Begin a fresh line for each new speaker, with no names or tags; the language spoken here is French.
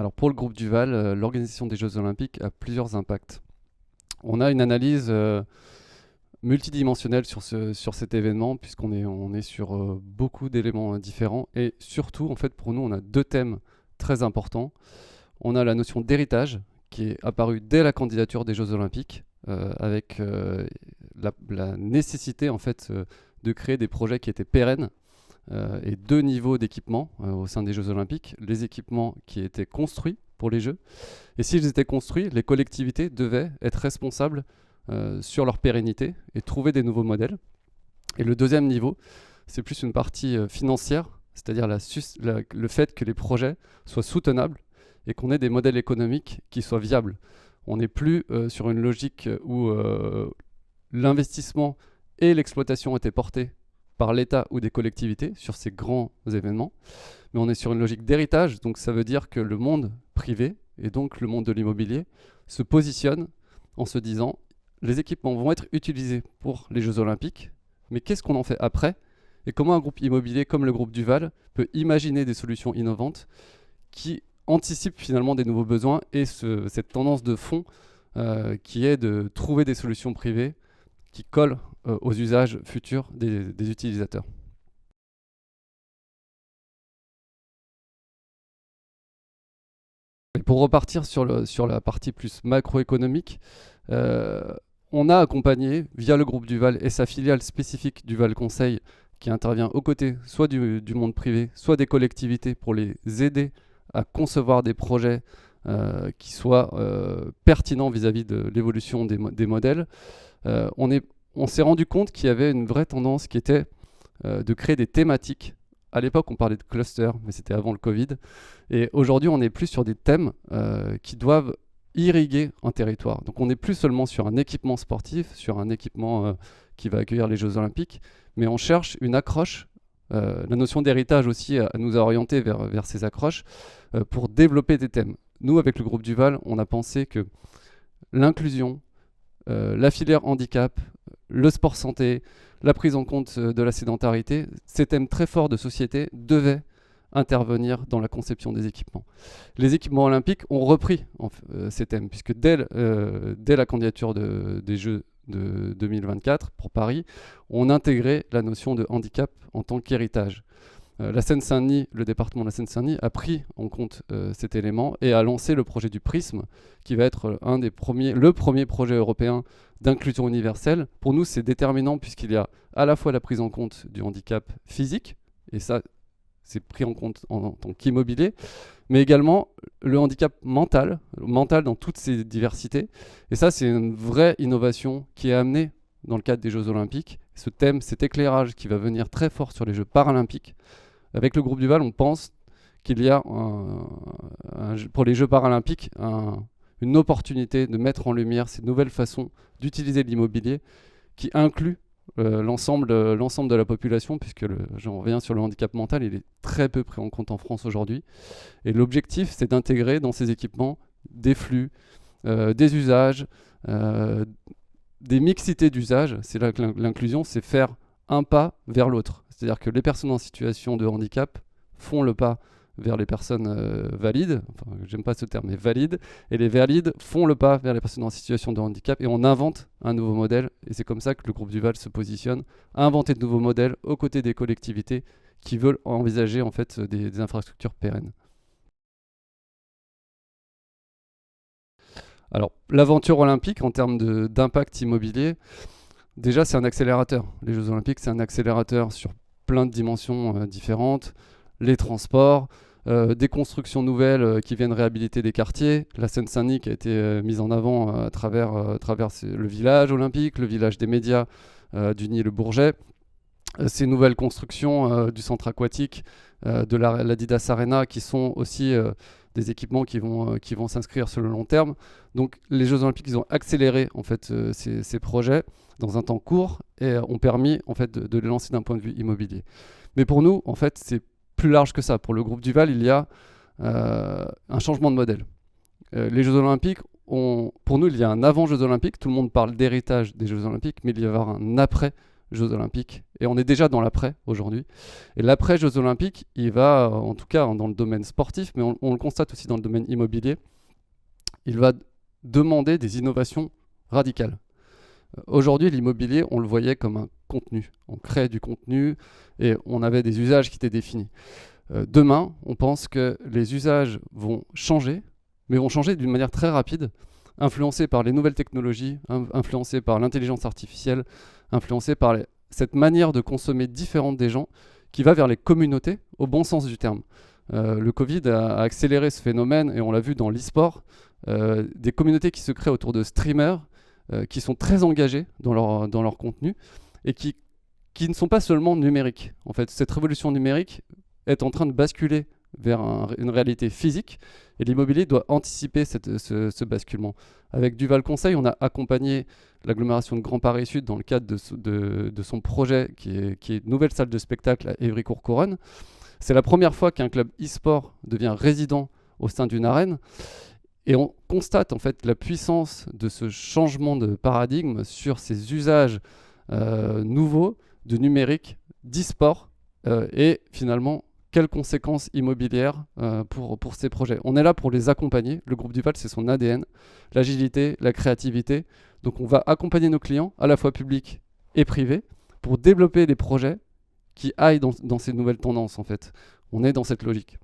Alors pour le groupe Duval, l'organisation des Jeux Olympiques a plusieurs impacts. On a une analyse multidimensionnelle sur cet événement, puisqu'on est sur beaucoup d'éléments différents. Et surtout, en fait, pour nous, on a deux thèmes très importants. On a la notion d'héritage, qui est apparue dès la candidature des Jeux Olympiques, avec la nécessité, en fait, de créer des projets qui étaient pérennes, et deux niveaux d'équipement au sein des Jeux Olympiques. Les équipements qui étaient construits pour les Jeux. Et s'ils étaient construits, les collectivités devaient être responsables sur leur pérennité et trouver des nouveaux modèles. Et le deuxième niveau, c'est plus une partie financière, c'est-à-dire le fait que les projets soient soutenables et qu'on ait des modèles économiques qui soient viables. On n'est plus sur une logique où l'investissement et l'exploitation étaient portés par l'État ou des collectivités sur ces grands événements, mais on est sur une logique d'héritage, donc ça veut dire que le monde privé et donc le monde de l'immobilier se positionne en se disant les équipements vont être utilisés pour les Jeux Olympiques, mais qu'est-ce qu'on en fait après? Et comment un groupe immobilier comme le groupe Duval peut imaginer des solutions innovantes qui anticipent finalement des nouveaux besoins et cette tendance de fond qui est de trouver des solutions privées qui collent aux usages futurs des utilisateurs. Et pour repartir sur la partie plus macroéconomique, on a accompagné via le groupe Duval et sa filiale spécifique Duval Conseil qui intervient aux côtés soit du monde privé, soit des collectivités pour les aider à concevoir des projets qui soient pertinents vis-à-vis de l'évolution des modèles. On s'est rendu compte qu'il y avait une vraie tendance qui était de créer des thématiques. À l'époque, on parlait de clusters, mais c'était avant le Covid. Et aujourd'hui, on est plus sur des thèmes qui doivent irriguer un territoire. Donc on n'est plus seulement sur un équipement sportif, sur un équipement qui va accueillir les Jeux Olympiques, mais on cherche une accroche. La notion d'héritage aussi nous a orientés vers ces accroches pour développer des thèmes. Nous, avec le groupe Duval, on a pensé que l'inclusion, la filière handicap, le sport santé, la prise en compte de la sédentarité, ces thèmes très forts de société devaient intervenir dans la conception des équipements. Les équipements olympiques ont repris ces thèmes, puisque dès la candidature des Jeux de 2024 pour Paris, on intégrait la notion de handicap en tant qu'héritage. La Seine-Saint-Denis, le département de la Seine-Saint-Denis a pris en compte cet élément et a lancé le projet du Prisme, qui va être le premier projet européen d'inclusion universelle. Pour nous, c'est déterminant puisqu'il y a à la fois la prise en compte du handicap physique, et ça, c'est pris en compte en tant qu'immobilier, mais également le handicap mental dans toutes ses diversités. Et ça, c'est une vraie innovation qui est amenée dans le cadre des Jeux Olympiques. Ce thème, cet éclairage qui va venir très fort sur les Jeux Paralympiques. Avec le groupe Duval, on pense qu'il y a pour les Jeux Paralympiques une opportunité de mettre en lumière ces nouvelles façons d'utiliser l'immobilier qui inclut l'ensemble de la population, puisque j'en reviens sur le handicap mental, il est très peu pris en compte en France aujourd'hui. Et l'objectif, c'est d'intégrer dans ces équipements des flux, des usages, des mixités d'usages. C'est là que l'inclusion, c'est faire un pas vers l'autre. C'est-à-dire que les personnes en situation de handicap font le pas vers les personnes valides, enfin j'aime pas ce terme, mais valides, et les valides font le pas vers les personnes en situation de handicap, et on invente un nouveau modèle, et c'est comme ça que le groupe Duval se positionne, à inventer de nouveaux modèles aux côtés des collectivités qui veulent envisager en fait des infrastructures pérennes. Alors l'aventure olympique en termes d'impact immobilier, déjà c'est un accélérateur. Les Jeux Olympiques, c'est un accélérateur sur plein de dimensions différentes, les transports, des constructions nouvelles qui viennent réhabiliter des quartiers. La Seine-Saint-Denis qui a été mise en avant à travers le village olympique, le village des médias du Nid-le-Bourget. Ces nouvelles constructions du centre aquatique, de l'Adidas Arena, qui sont aussi des équipements qui vont s'inscrire sur le long terme. Donc les Jeux Olympiques, ils ont accéléré en fait ces projets dans un temps court et ont permis en fait de les lancer d'un point de vue immobilier. Mais pour nous, en fait, c'est plus large que ça. Pour le groupe Duval, il y a un changement de modèle. Les Jeux Olympiques, pour nous, il y a un avant Jeux Olympiques. Tout le monde parle d'héritage des Jeux Olympiques, mais il y va y avoir un après Jeux Olympiques. Et on est déjà dans l'après aujourd'hui. Et l'après Jeux Olympiques, il va, en tout cas dans le domaine sportif, mais on le constate aussi dans le domaine immobilier, il va demander des innovations radicales. Aujourd'hui, l'immobilier, on le voyait comme un contenu. On crée du contenu et on avait des usages qui étaient définis. Demain, on pense que les usages vont changer, mais vont changer d'une manière très rapide, influencés par les nouvelles technologies, influencés par l'intelligence artificielle, influencés par cette manière de consommer différente des gens qui va vers les communautés au bon sens du terme. Le Covid a accéléré ce phénomène et on l'a vu dans l'e-sport, des communautés qui se créent autour de streamers qui sont très engagés dans leur contenu et qui ne sont pas seulement numériques. En fait, cette révolution numérique est en train de basculer vers une réalité physique et l'immobilier doit anticiper ce basculement. Avec Duval Conseil, on a accompagné l'agglomération de Grand Paris Sud dans le cadre de son projet qui est une nouvelle salle de spectacle à Évry-Courcouronnes. C'est la première fois qu'un club e-sport devient résident au sein d'une arène. Et on constate en fait la puissance de ce changement de paradigme sur ces usages nouveaux de numérique, d'e-sport et finalement quelles conséquences immobilières pour ces projets. On est là pour les accompagner. Le groupe Duval, c'est son ADN, l'agilité, la créativité. Donc on va accompagner nos clients, à la fois publics et privés, pour développer des projets qui aillent dans ces nouvelles tendances en fait. On est dans cette logique.